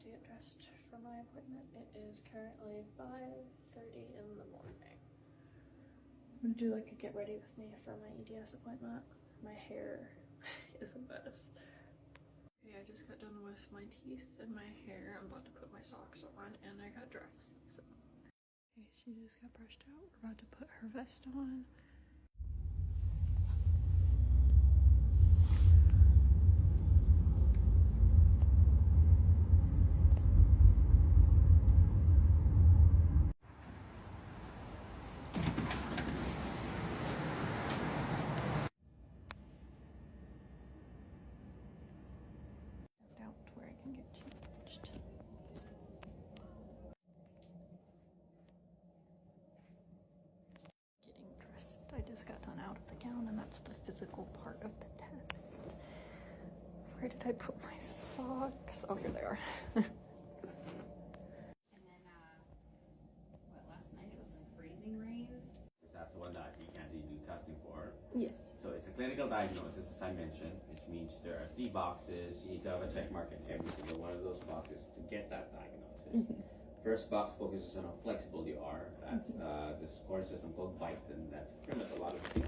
to get dressed for my appointment. It is currently 5:30 in the morning. I'm gonna do like a get ready with me for my EDS appointment. My hair is a mess. Okay, I just got done with my teeth and my hair. I'm about to put my socks on and I got dressed. So. Okay, she just got brushed out. We're about to put her vest on. Out where I can get changed. Getting dressed. I just got done out of the gown, and that's the physical part of the test. Where did I put my socks? Oh, here they are. And then, last night it was like freezing rain. That's the one that you can't really do testing for. Yes. So it's a clinical diagnosis, as I mentioned, which means there are 3 boxes. You need to have a check mark in every single one of those boxes to get that diagnosis. First box focuses on how flexible you are. That's the score system called bite, and that's pretty much a lot of things.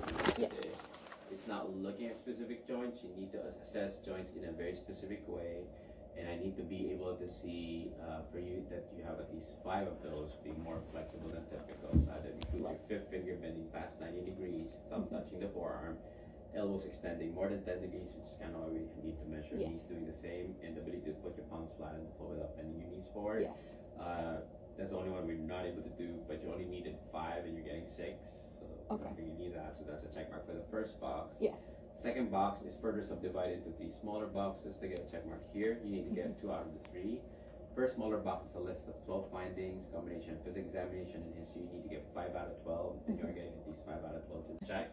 It's not looking at specific joints. You need to assess joints in a very specific way, and I need to be able to see for you that you have at least 5 of those being more flexible than typical. So that includes your 5th finger bending past 90 degrees, thumb touching the forearm, elbows extending more than 10 degrees, which is kind of what we need to measure. Knees doing the same, and the ability to put your palms flat and the full without bending your knees forward. Yes. That's the only one we're not able to do, but you only needed 5 and you're getting 6. So I don't think you need that. So that's a check mark for the first box. Yes. Second box is further subdivided into 3 smaller boxes. To get a check mark here, you need to get 2 out of the 3. First smaller box is a list of 12 findings, combination of physical examination and history. You need to get 5 out of 12, and you're getting at least 5 out of 12 to check.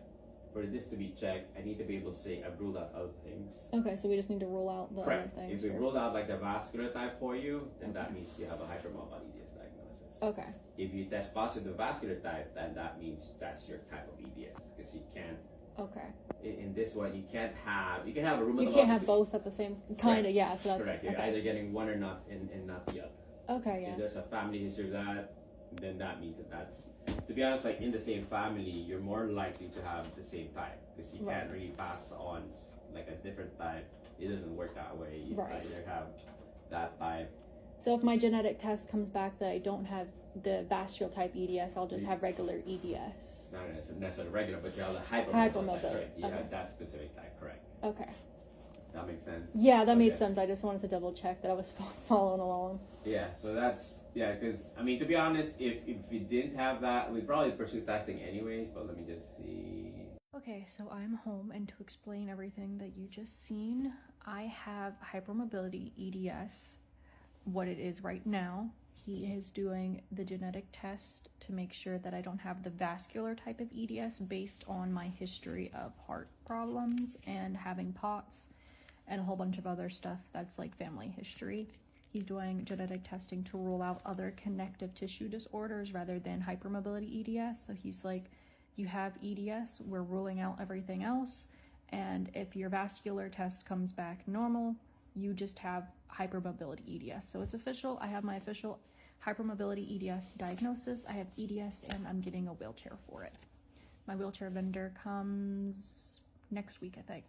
For this to be checked, I need to be able to say I've ruled out other things. Okay, so we just need to rule out the other things. If we ruled out like the vascular type for you, then that means you have a hypermobile EDS diagnosis. Okay. If you test positive vascular type, then that means that's your type of EDS, because you can't. Okay. In this one, you can have a rheumatologic. You can't have both at the same kind of, yeah. So that's correct. You're either getting one or not, and not the other. Okay, yeah. If there's a family history of that, then that means that that's. To be honest, like in the same family, you're more likely to have the same type, because you can't really pass on like a different type. It doesn't work that way. You either have that type. So if my genetic test comes back that I don't have the vascular type EDS, I'll just have regular EDS. Not necessarily regular, but you have the hypermobile type, right? You have that specific type, correct? Okay. That makes sense? Yeah, that made sense. I just wanted to double check that I was following along. Yeah, so that's, because, I mean, to be honest, if we didn't have that, we'd probably pursue testing anyways, but let me just see. Okay, so I'm home, and to explain everything that you just seen, I have hypermobility EDS, what it is right now. He is doing the genetic test to make sure that I don't have the vascular type of EDS based on my history of heart problems and having POTS and a whole bunch of other stuff that's like family history. He's doing genetic testing to rule out other connective tissue disorders rather than hypermobility EDS. So he's like, you have EDS, we're ruling out everything else. And if your vascular test comes back normal, you just have hypermobility EDS. So it's official. I have my official hypermobility EDS diagnosis. I have EDS and I'm getting a wheelchair for it. My wheelchair vendor comes next week, I think.